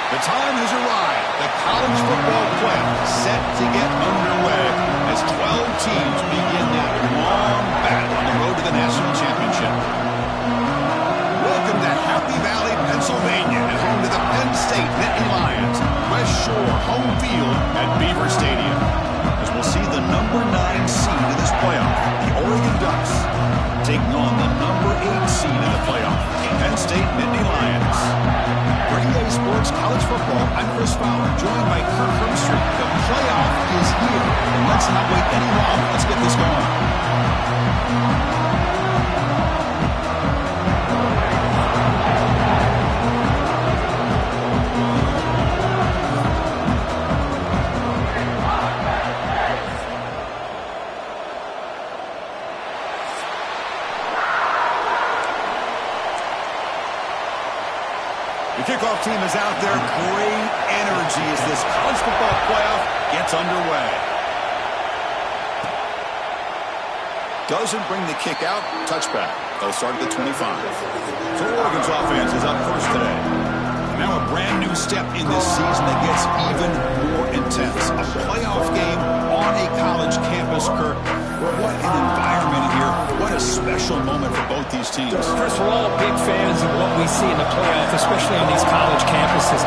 The time has arrived. The college football playoff set to get underway as 12 teams begin that long battle on the road to the national championship. Welcome to Happy Valley, Pennsylvania, and home to the Penn State Nittany Lions. West Shore home field at Beaver Stadium. As we'll see the number 9 seed in this playoff, the Oregon Ducks, taking on the number 8 seed in the playoff, Penn State Nittany Lions. Green Bay Sports College Football, I'm Chris Fowler, joined by Kirk Herbstreit. The playoff is here, and let's not wait any longer. Let's get this going. The kickoff team is out there. Great energy as this college football playoff gets underway. Doesn't bring the kick out. Touchback. They'll start at the 25. So Oregon's offense is up first today. Now a brand new step in this season that gets even more intense. A playoff game on a college campus, Kirk. What an environment here. What a special moment for both these teams. First, we're all big fans of what we see in the playoff, especially on these college campuses.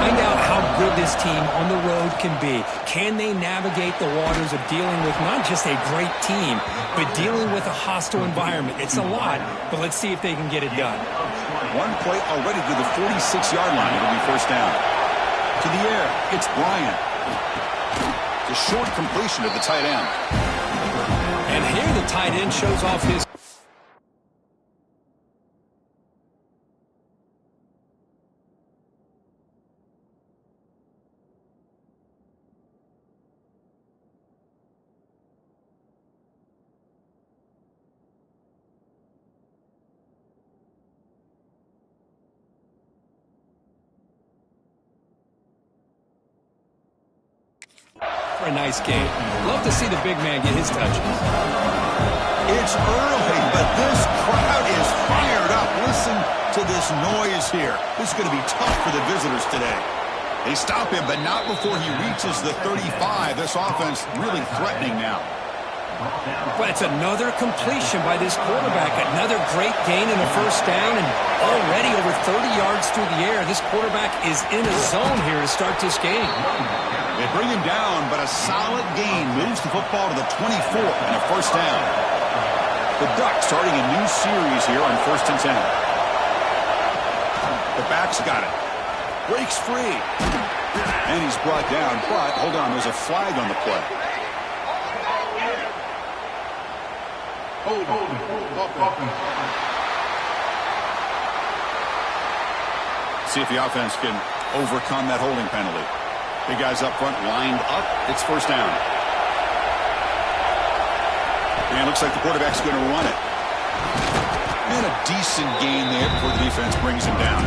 Find out how good this team on the road can be. Can they navigate the waters of dealing with not just a great team, but dealing with a hostile environment? It's a lot, but let's see if they can get it done. One play already to the 46-yard line. It'll be first down. To the air, it's Bryant. The short completion to the tight end. And here the tight end shows off his... for a nice game. Love to see the big man get his touches. It's early, but this crowd is fired up. Listen to this noise here. This is going to be tough for the visitors today. They stop him, but not before he reaches the 35. This offense really threatening now. But it's another completion by this quarterback. Another great gain in the first down, and already over 30 yards through the air. This quarterback is in a zone here to start this game. They bring him down, but a solid gain moves the football to the 24 and a first down. The Ducks starting a new series here on 1st and 10. The back's got it. Breaks free. And he's brought down, but hold on, there's a flag on the play. See if the offense can overcome that holding penalty. Big guys up front lined up. It's first down. And it looks like the quarterback's going to run it. And a decent gain there before the defense brings him down.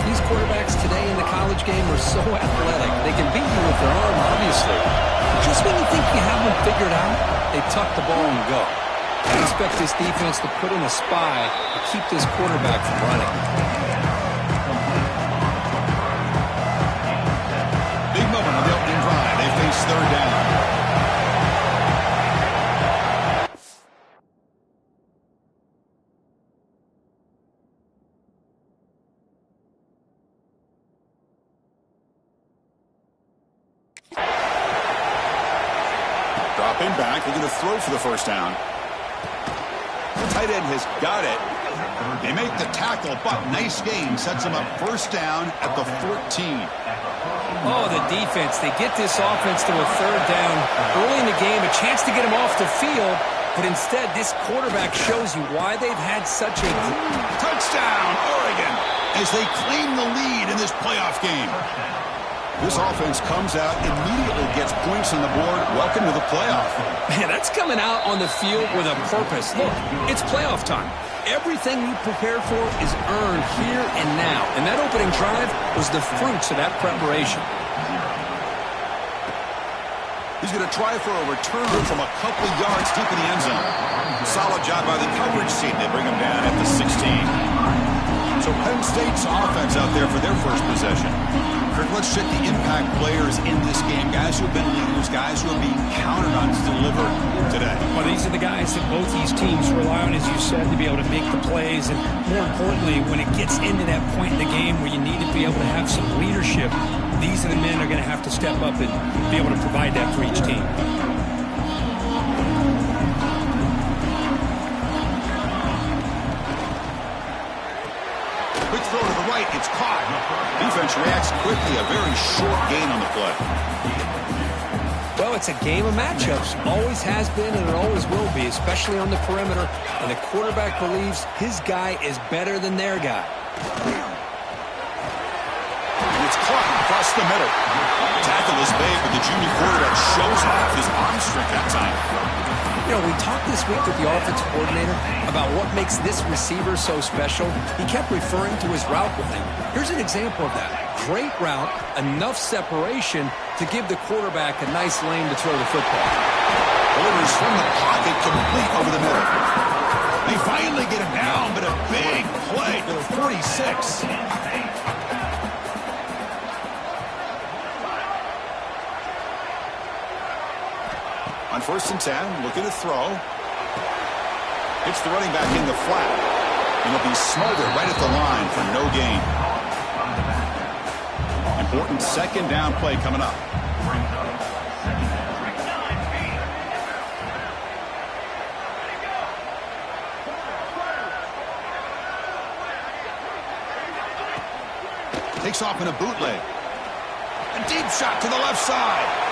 These quarterbacks today in the college game are so athletic. They can beat you with their arm, obviously. But just when you think you have them figured out, they tuck the ball and go. I expect this defense to put in a spy to keep this quarterback from running. Big moment on the opening drive. They face third down. Dropping back, looking to throw for the first down. The tight end has got it. They make the tackle, but nice gain. Sets them up first down at the 14. Oh, the defense. They get this offense to a third down early in the game, a chance to get him off the field, but instead this quarterback shows you why they've had such a... Touchdown, Oregon, as they claim the lead in this playoff game. This offense comes out, immediately gets points on the board. Welcome to the playoff. Man, that's coming out on the field with a purpose. Look, it's playoff time. Everything you prepare for is earned here and now. And that opening drive was the fruits of that preparation. He's going to try for a return from a couple yards deep in the end zone. Solid job by the coverage team. They bring him down at the 16. So Penn State's offense out there for their first possession. Kirk, let's check the impact players in this game. Guys who have been leaders, guys who are being counted on to deliver today. Well, these are the guys that both these teams rely on, as you said, to be able to make the plays. And more importantly, when it gets into that point in the game where you need to be able to have some leadership, these are the men that are going to have to step up and be able to provide that for each team. Quick throw to the right. It's caught. Defense reacts quickly. A very short gain on the play. Well, it's a game of matchups. Always has been and it always will be, especially on the perimeter. And the quarterback believes his guy is better than their guy. And it's caught across the middle. Tackle is made, but the junior quarterback shows off his arm strength that time. You know, we talked this week with the offensive coordinator about what makes this receiver so special. He kept referring to his route with him. Here's an example of that. Great route, enough separation to give the quarterback a nice lane to throw the football. Delivers from the pocket, complete over the middle. They finally get him down, but a big play to the 46. On 1st and 10, looking to throw. Hits the running back in the flat. And he'll be smothered right at the line for no gain. Important 2nd down play coming up. Takes off in a bootleg. A deep shot to the left side.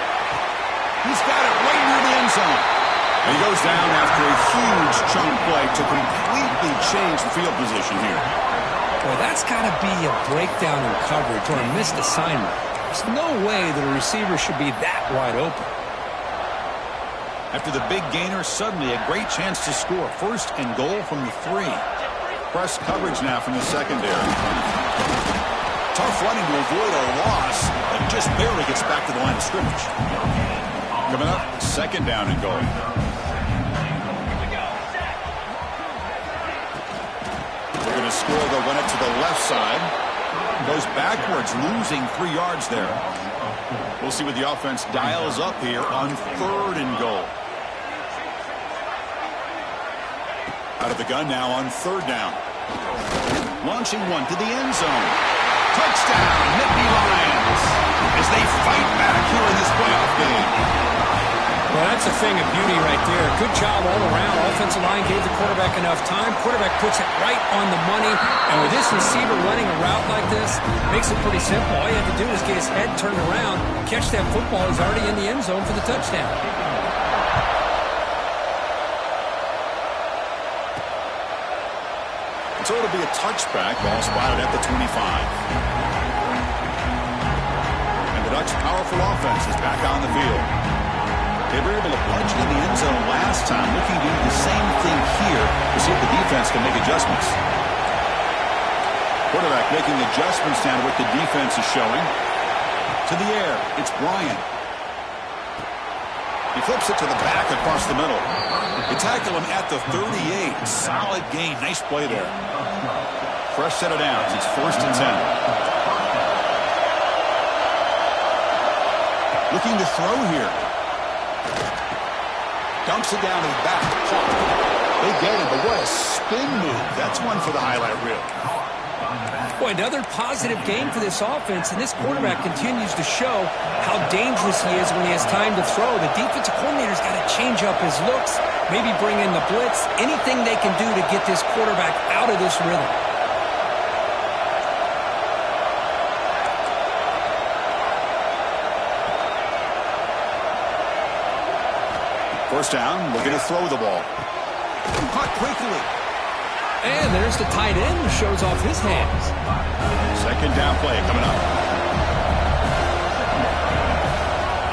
He's got it right near the end zone. And he goes down after a huge chunk play to completely change the field position here. Boy, that's got to be a breakdown in coverage or a missed assignment. There's no way that a receiver should be that wide open. After the big gainer, suddenly a great chance to score. 1st and goal from the 3. Press coverage now from the secondary. Tough running to avoid a loss, but just barely gets back to the line of scrimmage. Coming up, 2nd down and goal. They're going to score. They'll run it to the left side. Goes backwards, losing 3 yards there. We'll see what the offense dials up here on 3rd and goal. Out of the gun now on 3rd down. Launching one to the end zone. Touchdown, Nittany Lions, as they fight back here in this playoff game. Well, that's a thing of beauty right there. Good job all around. Offensive line gave the quarterback enough time. Quarterback puts it right on the money. And with this receiver running a route like this, makes it pretty simple. All you have to do is get his head turned around, catch that football. He's already in the end zone for the touchdown. So it'll be a touchback. Ball spotted at the 25. And the Ducks' powerful offense is back on the field. They were able to punch in the end zone last time, looking to do the same thing here to see if the defense can make adjustments. Quarterback making adjustments down to what the defense is showing. To the air, it's Bryant. He flips it to the back across the middle. They tackle him at the 38. Solid gain. Nice play there. Fresh set of downs. It's 1st and 10. Looking to throw here. Dumps it down to the back. They get it, but what a spin move. That's one for the highlight reel. Boy, another positive game for this offense, and this quarterback continues to show how dangerous he is when he has time to throw. The defensive coordinator's got to change up his looks, maybe bring in the blitz, anything they can do to get this quarterback out of this rhythm. First down, looking to throw the ball. Caught quickly. And there's the tight end who shows off his hands. 2nd down play coming up.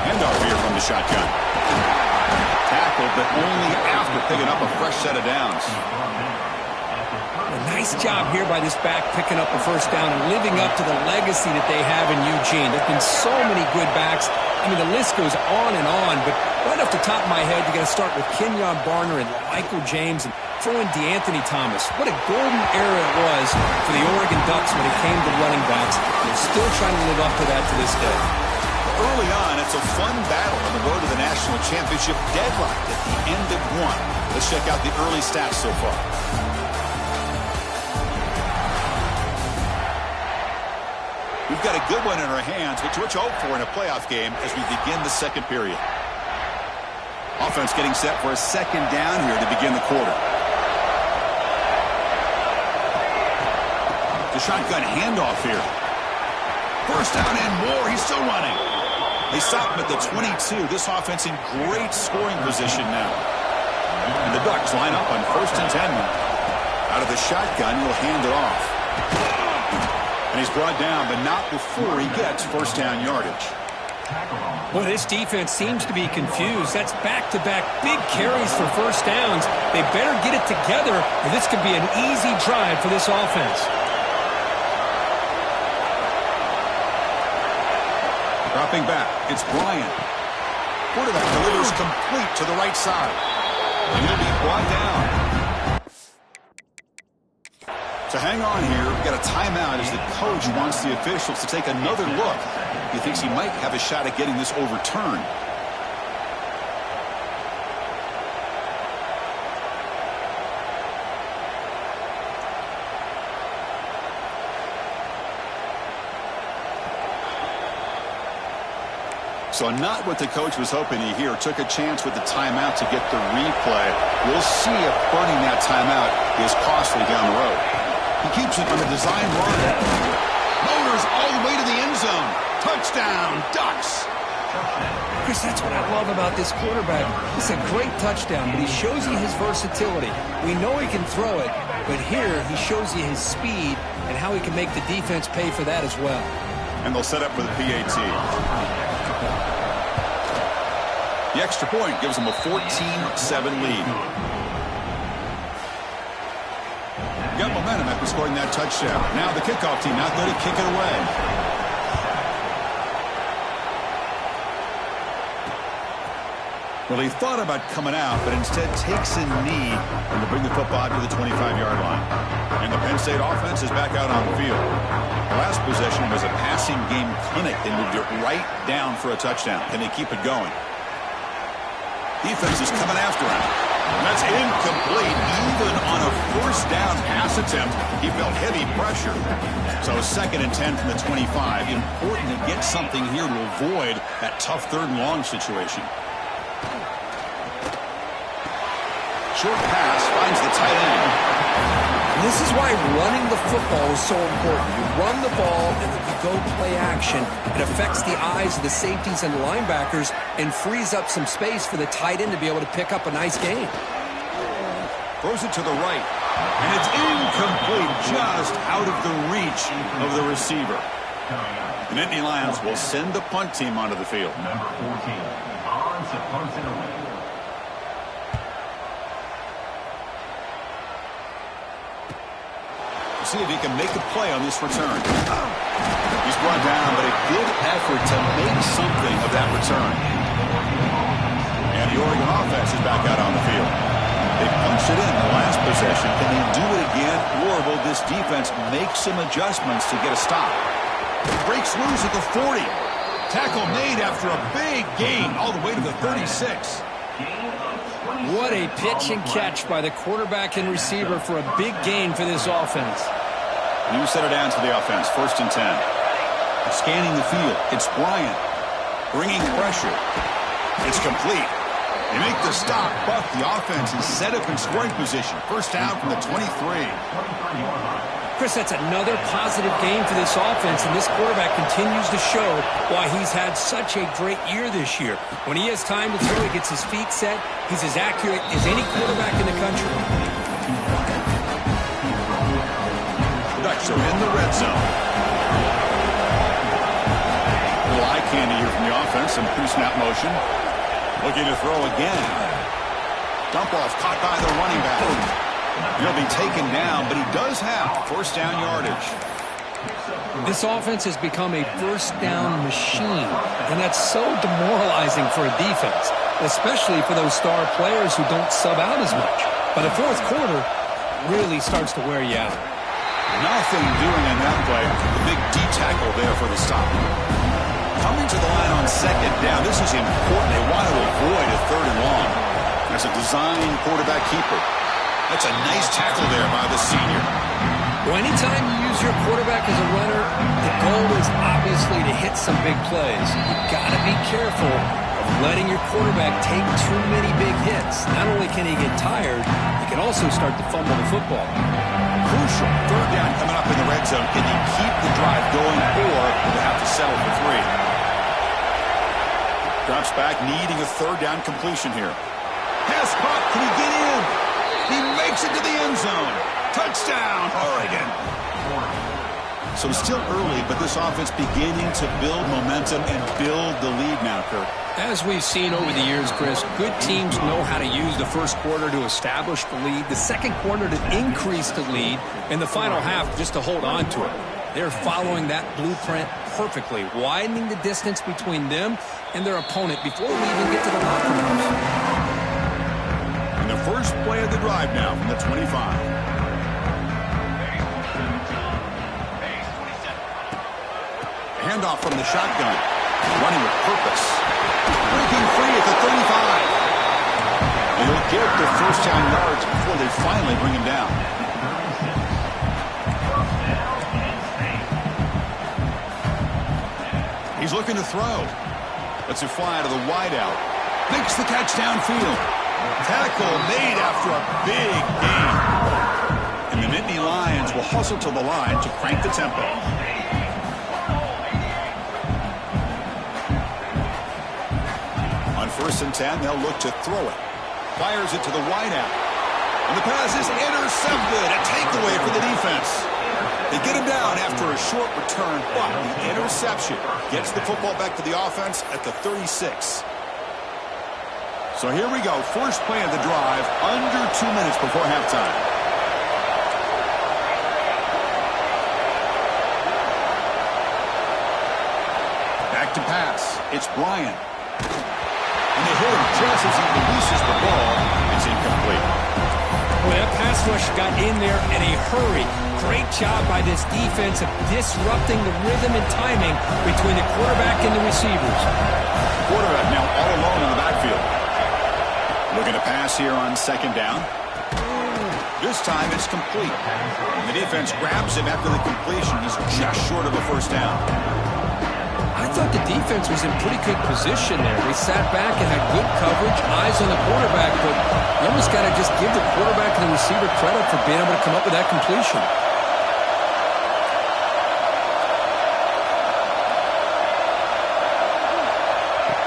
Handoff here from the shotgun. Tackled, but only after picking up a fresh set of downs. A nice job here by this back picking up a 1st down and living up to the legacy that they have in Eugene. There have been so many good backs. I mean, the list goes on and on, but right off the top of my head, you got to start with Kenyon Barner and Michael James. And Throw in DeAnthony Thomas. What a golden era it was for the Oregon Ducks when it came to running backs. They're still trying to live up to that to this day. Early on, it's a fun battle on the road to the national championship, deadlocked at the end of one. Let's check out the early stats so far. We've got a good one in our hands, which to hope for in a playoff game as we begin the second period. Offense getting set for a second down here to begin the quarter. The shotgun handoff here. First down and more. He's still running. They stop him at the 22. This offense in great scoring position now. And the Ducks line up on 1st and 10 now. Out of the shotgun, he'll hand it off. And he's brought down, but not before he gets first down yardage. Well, this defense seems to be confused. That's back-to-back big carries for first downs. They better get it together, or this could be an easy drive for this offense. Dropping back, it's Bryant. Quarterback delivers complete to the right side. And he'll be brought down. To hang on here, we've got a timeout as the coach wants the officials to take another look. He thinks he might have a shot at getting this overturned. So not what the coach was hoping to hear. Took a chance with the timeout to get the replay. We'll see if burning that timeout is costly down the road. He keeps it on the design run. Motors all the way to the end zone. Touchdown, Ducks. Chris, that's what I love about this quarterback. It's a great touchdown, but he shows you his versatility. We know he can throw it, but here he shows you his speed and how he can make the defense pay for that as well. And they'll set up for the PAT. The extra point gives them a 14-7 lead. Got momentum after scoring that touchdown. Now the kickoff team out there to kick it away. Well, he thought about coming out, but instead takes a knee and to bring the football to the 25-yard line. And the Penn State offense is back out on the field. The last possession was a passing game clinic. They moved it right down for a touchdown. Can they keep it going? Defense is coming after him. And that's incomplete. Even on a first down pass attempt, he felt heavy pressure. So 2nd and 10 from the 25. Important to get something here to avoid that tough 3rd and long situation. Short pass finds the tight end. And this is why running the football is so important. You run the ball and then you go play action. It affects the eyes of the safeties and the linebackers and frees up some space for the tight end to be able to pick up a nice gain. Throws it to the right. And it's incomplete, just out of the reach of the receiver. The Nittany Lions will send the punt team onto the field. Number 14, on to punt it away. See if he can make a play on this return. He's brought down, but a good effort to make something of that return. And the Oregon offense is back out on the field. They punched it in the last possession. Can they do it again, or will this defense make some adjustments to get a stop? Breaks loose at the 40. Tackle made after a big gain all the way to the 36. What a pitch and catch by the quarterback and receiver for a big gain for this offense. New set of downs for the offense, 1st and 10. Scanning the field, it's Bryant. Bringing pressure. It's complete. They make the stop, but the offense is set up in scoring position. First down from the 23. Chris, that's another positive game for this offense, and this quarterback continues to show why he's had such a great year this year. When he has time to throw, he gets his feet set. He's as accurate as any quarterback in the country. The Ducks are in the red zone. A little eye candy here from the offense, some pre-snap motion. Looking to throw again. Dump off caught by the running back. He'll be taken down, but he does have first down yardage. This offense has become a first down machine, and that's so demoralizing for a defense, especially for those star players who don't sub out as much. But the fourth quarter really starts to wear you out. Nothing doing on that play. The big D tackle there for the stop. Coming to the line on second down. This is important. They want to avoid a third and long. As a design quarterback keeper. That's a nice tackle there by the senior. Well, anytime you use your quarterback as a runner, the goal is obviously to hit some big plays. You've got to be careful of letting your quarterback take too many big hits. Not only can he get tired, he can also start to fumble the football. Crucial. Third down coming up in the red zone. Can he keep the drive going, or will they have to settle for 3? Drops back, needing a third down completion here. Pass caught. Can he get in? He makes it to the end zone. Touchdown, Oregon. So still early, but this offense beginning to build momentum and build the lead now, Kirk. As we've seen over the years, Chris, good teams know how to use the first quarter to establish the lead, the second quarter to increase the lead, and the final half just to hold on to it. They're following that blueprint perfectly, widening the distance between them and their opponent before we even get to the locker rooms. And the first play of the drive now from the 25. Handoff from the shotgun. Running with purpose. Breaking free at the 35. And he'll get the first down yards before they finally bring him down. He's looking to throw. Lets it fly to the wideout. Makes the catch downfield. Tackle made after a big gain. And the Nittany Lions will hustle to the line to crank the tempo. On 1st and 10, they'll look to throw it. Fires it to the wideout. And the pass is intercepted. A takeaway for the defense. They get him down after a short return, but the interception gets the football back to the offense at the 36. So here we go. First play of the drive, under 2 minutes before halftime. Back to pass. It's Bryant. And they hit him just as he releases the ball. It's incomplete. Well, that pass rush got in there in a hurry. Great job by this defense of disrupting the rhythm and timing between the quarterback and the receivers. Quarterback now all alone in the backfield. Looking to pass here on second down. This time it's complete. And the defense grabs him after the completion. He's just short of a first down. I thought the defense was in pretty good position there. They sat back and had good coverage, eyes on the quarterback, but you almost got to just give the quarterback and the receiver credit for being able to come up with that completion.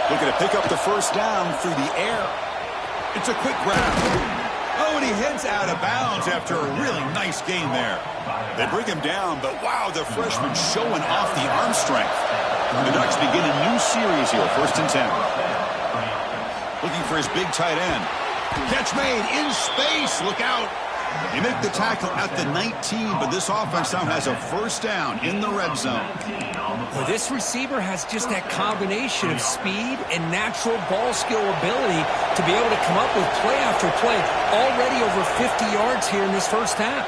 Looking to pick up the first down through the air. It's a quick grab. Oh, and he heads out of bounds after a really nice gain there. They bring him down, but wow, the freshman showing off the arm strength. The Ducks begin a new series here, 1st and 10. Looking for his big tight end. Catch made in space. Look out. They make the tackle at the 19, but this offense now has a first down in the red zone. Well, this receiver has just that combination of speed and natural ball skill ability to be able to come up with play after play. Already over 50 yards here in this first half.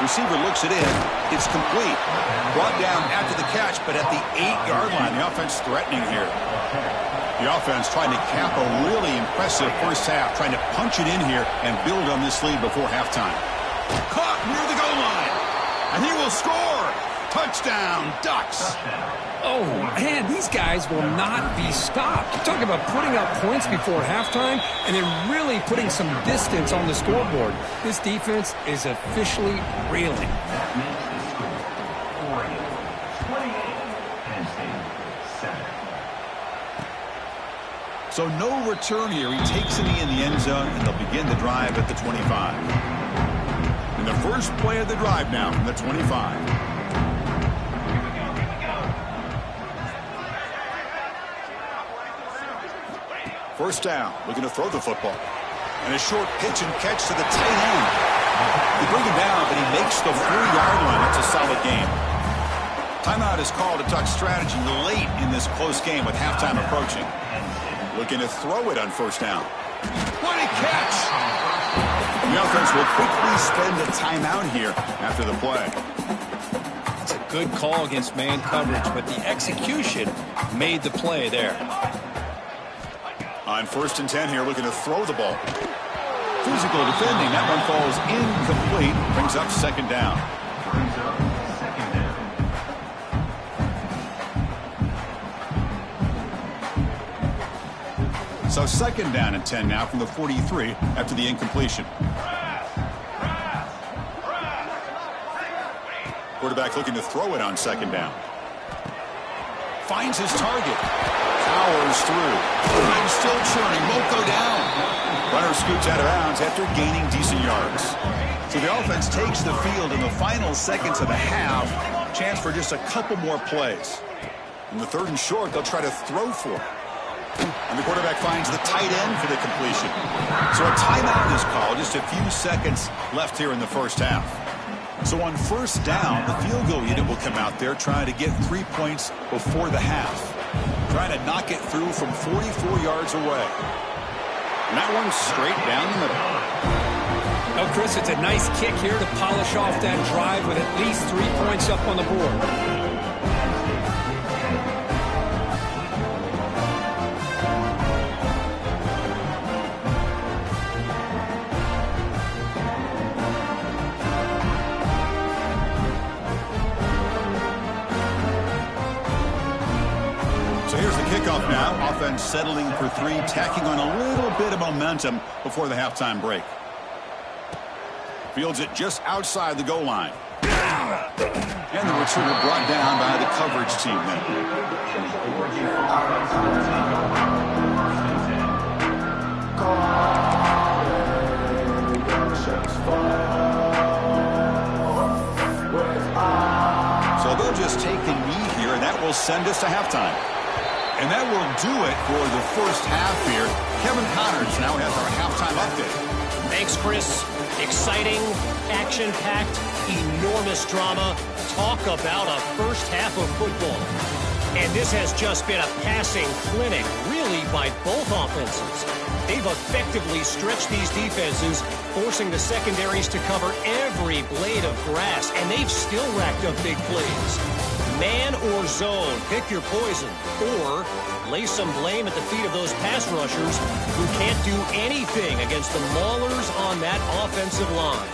Receiver looks it in. It's complete. Brought down after the catch, but at the 8-yard line. The offense threatening here. The offense trying to cap a really impressive first half, trying to punch it in here and build on this lead before halftime. Caught near the goal line. And he will score. Touchdown, Ducks. Oh, man, these guys will not be stopped. You're talking about putting up points before halftime and then really putting some distance on the scoreboard. This defense is officially reeling. So no return here. He takes it in the end zone, and they'll begin the drive at the 25. And the first play of the drive now from the 25. First down, looking to throw the football. And a short pitch and catch to the tight end. They bring him down, but he makes the 4-yard line. It's a solid game. Timeout is called to Duck strategy late in this close game with halftime approaching. Looking to throw it on first down. What a catch! The offense will quickly spend a timeout here after the play. It's a good call against man coverage, but the execution made the play there. On 1st and 10 here, looking to throw the ball. Physical defending. That one falls incomplete. Brings up 2nd down. Brings up 2nd down. So 2nd down and 10 now from the 43 after the incompletion. Quarterback looking to throw it on 2nd down. Finds his target. Powers through. Time still churning. Won't go down. Runner scoots out of bounds after gaining decent yards. So the offense takes the field in the final seconds of the half. Chance for just a couple more plays. In the 3rd and short, they'll try to throw for it. And the quarterback finds the tight end for the completion. So a timeout is called. Just a few seconds left here in the first half. So on 1st down, the field goal unit will come out there trying to get 3 points before the half. Trying to knock it through from 44 yards away. And that one's straight down the middle. Oh, Chris, it's a nice kick here to polish off that drive with at least 3 points up on the board. Kickoff now. Offense settling for 3, tacking on a little bit of momentum before the halftime break. Fields it just outside the goal line. And the returner brought down by the coverage team then. So they'll just take a knee here, and that will send us to halftime. And that will do it for the first half here. Kevin Connors now has our halftime update. Thanks, Chris. Exciting, action-packed, enormous drama. Talk about a first half of football. And this has just been a passing clinic, really, by both offenses. They've effectively stretched these defenses, forcing the secondaries to cover every blade of grass, and they've still racked up big plays. Man or zone, pick your poison, or lay some blame at the feet of those pass rushers who can't do anything against the maulers on that offensive line.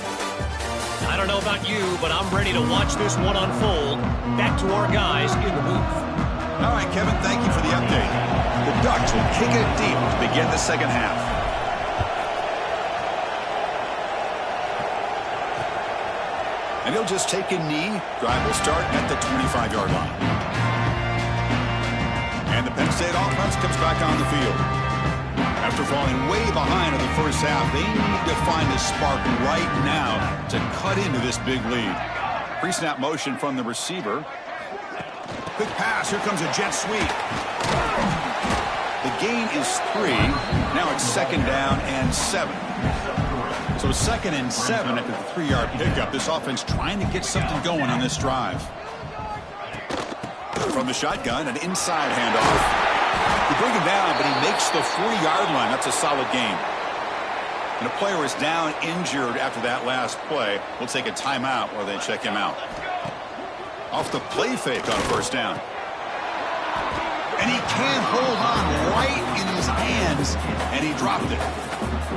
I don't know about you, but I'm ready to watch this one unfold. Back to our guys in the booth. All right, Kevin, thank you for the update. The Ducks will kick it deep to begin the second half. And he'll just take a knee. Drive will start at the 25-yard line. And the Penn State offense comes back on the field. After falling way behind in the first half, they need to find a spark right now to cut into this big lead. Pre-snap motion from the receiver. Quick pass. Here comes a jet sweep. The gain is 3. Now it's 2nd down and 7. So 2nd and 7 after the 3-yard pickup. This offense trying to get something going on this drive. From the shotgun, an inside handoff. They bring him down, but he makes the 40-yard line. That's a solid gain. And a player is down injured after that last play. We'll take a timeout while they check him out. Off the play fake on 1st down. And he can't hold on right in his hands, and he dropped it.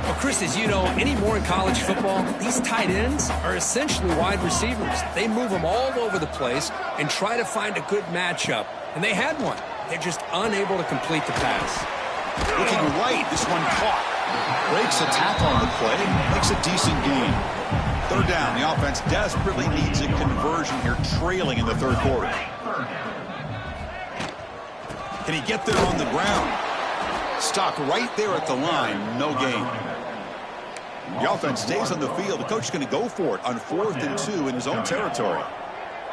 Well, Chris, as you know, anymore in college football, these tight ends are essentially wide receivers. They move them all over the place and try to find a good matchup. And they had one. They're just unable to complete the pass. Looking right, this one caught. Breaks a tackle on the play, makes a decent gain. 3rd down, the offense desperately needs a conversion here, trailing in the 3rd quarter. Can he get there on the ground? Stopped right there at the line, no gain. The offense stays on the field. The coach is going to go for it on 4th and 2 in his own territory.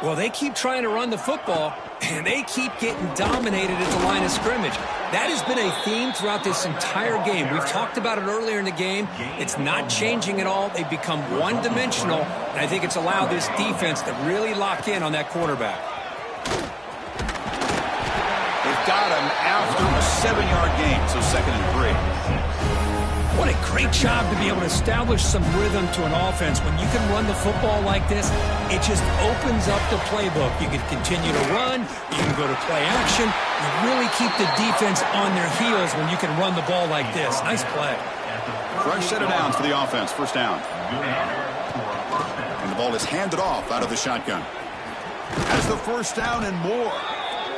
Well, they keep trying to run the football, and they keep getting dominated at the line of scrimmage. That has been a theme throughout this entire game. We've talked about it earlier in the game. It's not changing at all. They've become one-dimensional, and I think it's allowed this defense to really lock in on that quarterback. They've got him after a 7-yard gain, so 2nd and 3. What a great job to be able to establish some rhythm to an offense. When you can run the football like this, it just opens up the playbook. You can continue to run. You can go to play action. You really keep the defense on their heels when you can run the ball like this. Nice play. Fresh set of downs for the offense. First down. And the ball is handed off out of the shotgun. Has the first down and more.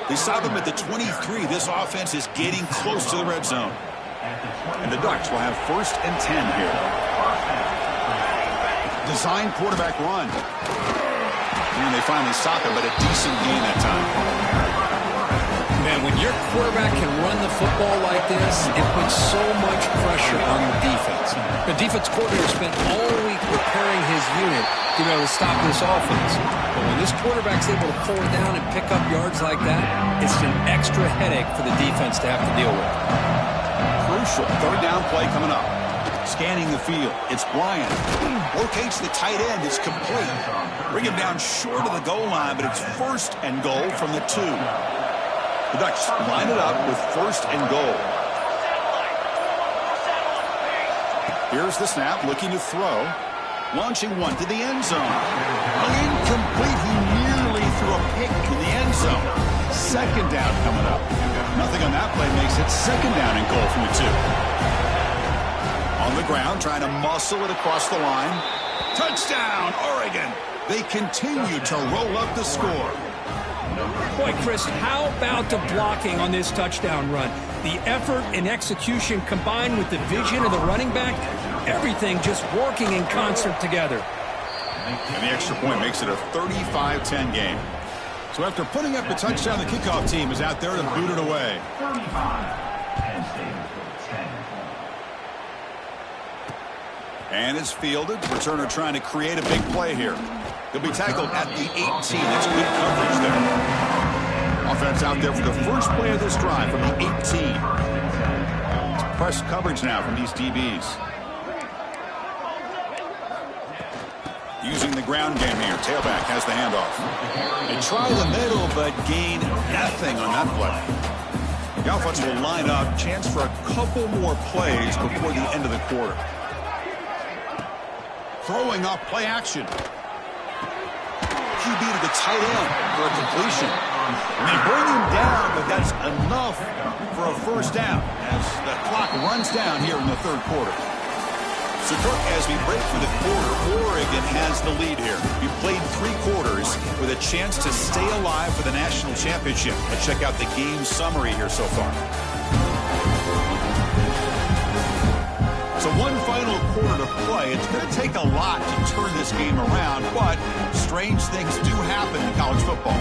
They saw them at the 23. This offense is getting close to the red zone. And the Ducks will have 1st and 10 here. Design quarterback run. And they finally stop him, but a decent gain that time. Man, when your quarterback can run the football like this, it puts so much pressure on the defense. The defense coordinator spent all week preparing his unit to be able to stop this offense. But when this quarterback's able to pull it down and pick up yards like that, it's an extra headache for the defense to have to deal with. Crucial 3rd down play coming up. Scanning the field. It's Bryant. Locates the tight end. It's complete. Bring him down short of the goal line, but it's 1st and goal from the 2. The Ducks line it up with 1st and goal. Here's the snap, looking to throw. Launching one to the end zone. Incomplete. He nearly threw a pick in the end zone. 2nd down coming up. Nothing on that play makes it 2nd down and goal from the 2. On the ground, trying to muscle it across the line. Touchdown, Oregon. They continue to roll up the score. Boy, Chris, how about the blocking on this touchdown run? The effort and execution combined with the vision of the running back, everything just working in concert together. And the extra point makes it a 35-10 game. So after putting up the touchdown, the kickoff team is out there to boot it away. 35, Penn State, 10. And it's fielded. Returner trying to create a big play here. He'll be tackled at the 18. That's good coverage there. Offense out there for the first play of this drive from the 18. It's press coverage now from these DBs. Using the ground game here. Tailback has the handoff. They try the middle, but gain nothing on that play. The offense will line up. Chance for a couple more plays before the end of the quarter. Throwing off play action. QB to the tight end for a completion. And they bring him down, but that's enough for a first down as the clock runs down here in the 3rd quarter. So, Kirk, as we break for the quarter, Oregon has the lead here. We played 3 quarters with a chance to stay alive for the national championship. Let's check out the game summary here so far. So one final quarter to play. It's going to take a lot to turn this game around, but strange things do happen in college football.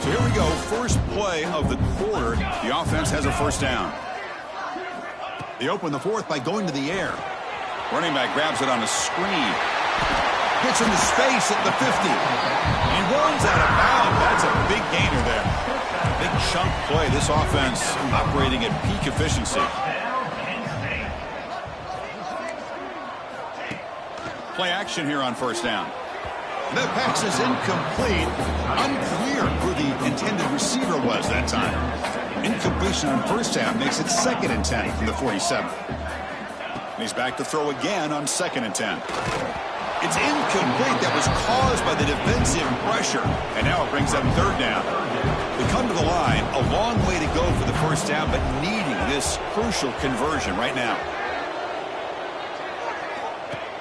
So here we go. First play of the quarter. The offense has a first down. They open the 4th by going to the air. Running back grabs it on a screen. Gets into space at the 50. He runs out of bounds. That's a big gainer there. Big chunk play. This offense operating at peak efficiency. Play action here on first down. The pass is incomplete. Unclear who the intended receiver was that time. Incompletion on first down makes it 2nd and 10 from the 47. He's back to throw again on 2nd and 10. It's incomplete. That was caused by the defensive pressure. And now it brings up 3rd down. They come to the line. A long way to go for the first down, but needing this crucial conversion right now.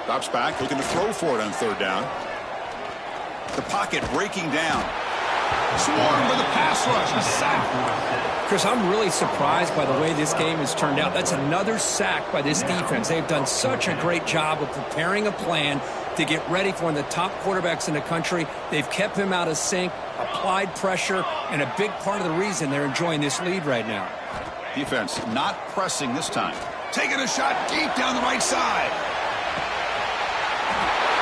Drops back, looking to throw for it on 3rd down. The pocket breaking down. Swarmed by the pass rush. A sack. Chris, I'm really surprised by the way this game has turned out. That's another sack by this defense. They've done such a great job of preparing a plan to get ready for one of the top quarterbacks in the country. They've kept him out of sync, applied pressure, and a big part of the reason they're enjoying this lead right now. Defense not pressing this time. Taking a shot deep down the right side.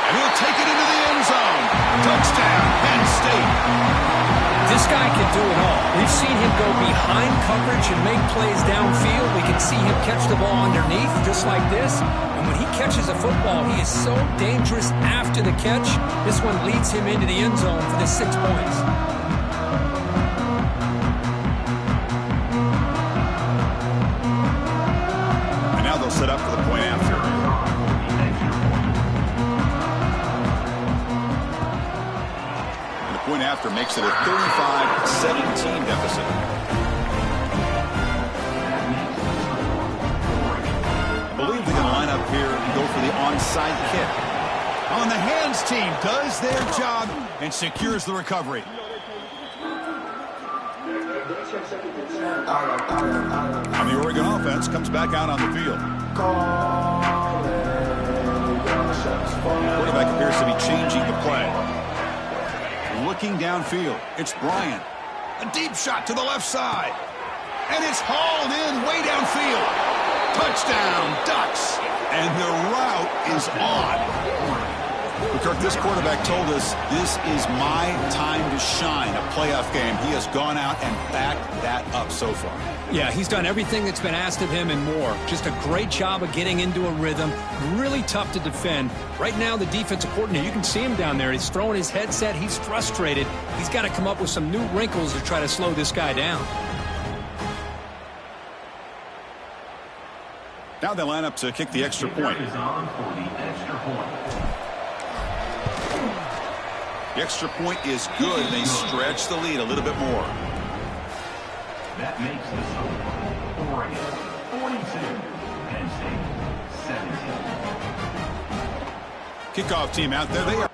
And he'll take it into the end zone. Touchdown, Penn State. This guy can do it all. We've seen him go behind coverage and make plays downfield. We can see him catch the ball underneath just like this. And when he catches a football, he is so dangerous after the catch. This one leads him into the end zone for the 6 points. makes it a 35-17 deficit. I believe they're going to line up here and go for the onside kick. On the hands team does their job and secures the recovery. And the Oregon offense comes back out on the field. Quarterback appears to be changing the play. Looking downfield, it's Bryant. A deep shot to the left side. And it's hauled in way downfield. Touchdown, Ducks. And the route is on. Kirk, this quarterback told us this is my time to shine, a playoff game. He has gone out and backed that up so far. Yeah, he's done everything that's been asked of him and more. Just a great job of getting into a rhythm. Really tough to defend. Right now, the defensive coordinator, you can see him down there. He's throwing his headset. He's frustrated. He's got to come up with some new wrinkles to try to slow this guy down. Now they line up to kick the extra point. The extra point is good. They stretch the lead a little bit more. That makes the score Oregon 42, Penn State 17. Kickoff team out there. They are.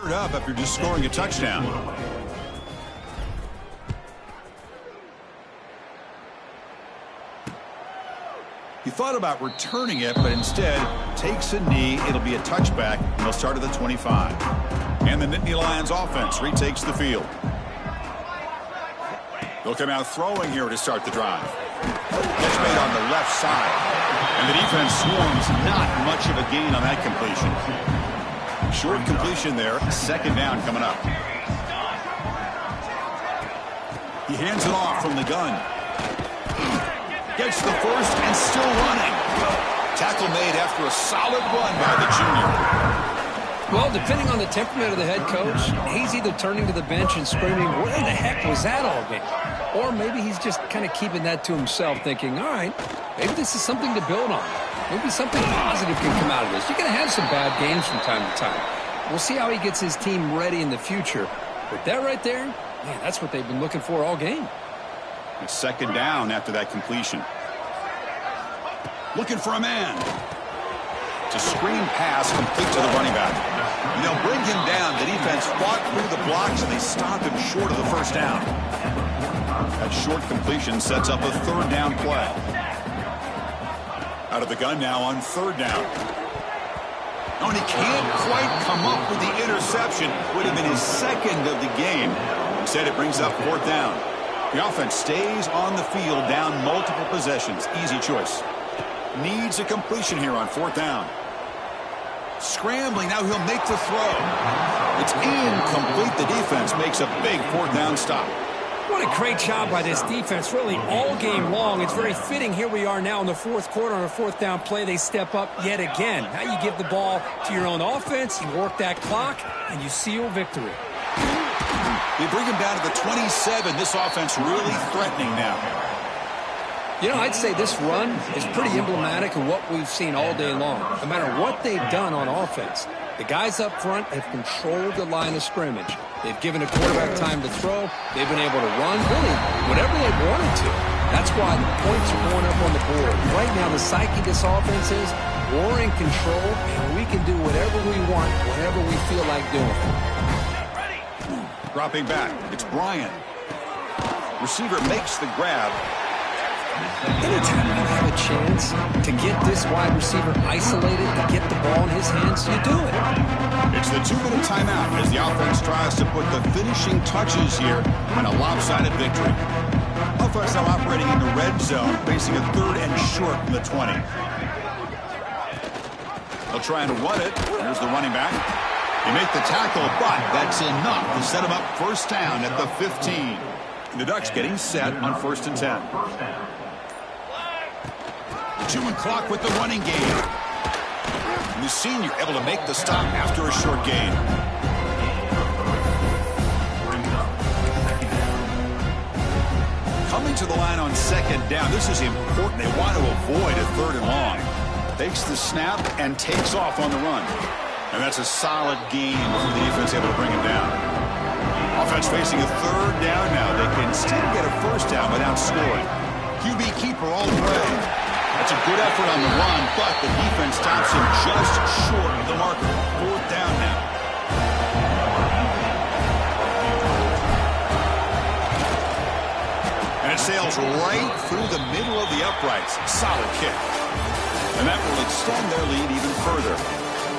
Up after just scoring a touchdown. He thought about returning it, but instead takes a knee. It'll be a touchback, and they'll start at the 25. And the Nittany Lions offense retakes the field. They'll come out throwing here to start the drive. Catch made on the left side. And the defense swarms. Not much of a gain on that completion. Short completion there. Second down coming up. He hands it off from the gun. Gets the first and still running. Tackle made after a solid run by the junior. Well, depending on the temperament of the head coach, he's either turning to the bench and screaming, where the heck was that all game? Or maybe he's just kind of keeping that to himself, thinking, all right, maybe this is something to build on. Maybe something positive can come out of this. You're going to have some bad games from time to time. We'll see how he gets his team ready in the future. But that right there, man, that's what they've been looking for all game. A second down after that completion. Looking for a man. It's a screen pass complete to the running back. And they'll bring him down. The defense fought through the blocks, and they stop him short of the first down. That short completion sets up a third down play. Out of the gun now on third down. And he can't quite come up with the interception. Would have been his second of the game. Instead, it brings up 4th down. The offense stays on the field down multiple possessions. Easy choice. Needs a completion here on 4th down. Scrambling, now he'll make the throw. It's incomplete. The defense makes a big 4th down stop. What a great job by this defense, really all game long. It's very fitting. Here we are now in the 4th quarter on a 4th down play. They step up yet again. Now you give the ball to your own offense, you work that clock, and you seal victory. They bring him down to the 27. This offense really threatening now. You know, I'd say this run is pretty emblematic of what we've seen all day long. No matter what they've done on offense, the guys up front have controlled the line of scrimmage. They've given a quarterback time to throw. They've been able to run, really, whatever they wanted to. That's why the points are going up on the board. Right now, the psyche of this offense is we're in control, and we can do whatever we want, whatever we feel like doing. Dropping back, it's Bryant. Receiver makes the grab. Anytime you have a chance to get this wide receiver isolated, to get the ball in his hands, you do it. It's the 2-minute timeout as the offense tries to put the finishing touches here on a lopsided victory. Offense now operating in the red zone, facing a 3rd and short from the 20. They'll try and run it. Here's the running back. They make the tackle, but that's enough to set him up 1st down at the 15. The Ducks getting set on 1st and 10. 2 clock with the running game. And the senior able to make the stop after a short gain. Coming to the line on 2nd down. This is important. They want to avoid a 3rd and long. Takes the snap and takes off on the run. And that's a solid gain for the defense able to bring him down. Offense facing a 3rd down now. They can still get a 1st down without scoring. QB keeper all the way. That's a good effort on the run, but the defense stops him just short of the marker. 4th down now. And it sails right through the middle of the uprights. Solid kick. And that will extend their lead even further.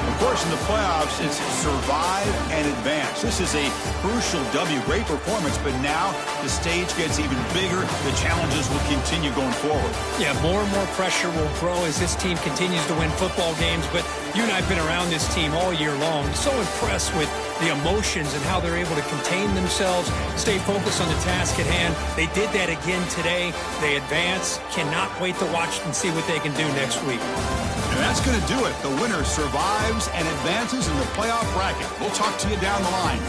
Of course, in the playoffs, it's survive and advance. This is a crucial W. Great performance, but now the stage gets even bigger. The challenges will continue going forward. Yeah, more and more pressure will grow as this team continues to win football games. But you and I have been around this team all year long. So impressed with the emotions and how they're able to contain themselves, stay focused on the task at hand. They did that again today. They advance. Cannot wait to watch and see what they can do next week. And that's going to do it. The winner survives and advances in the playoff bracket. We'll talk to you down the line.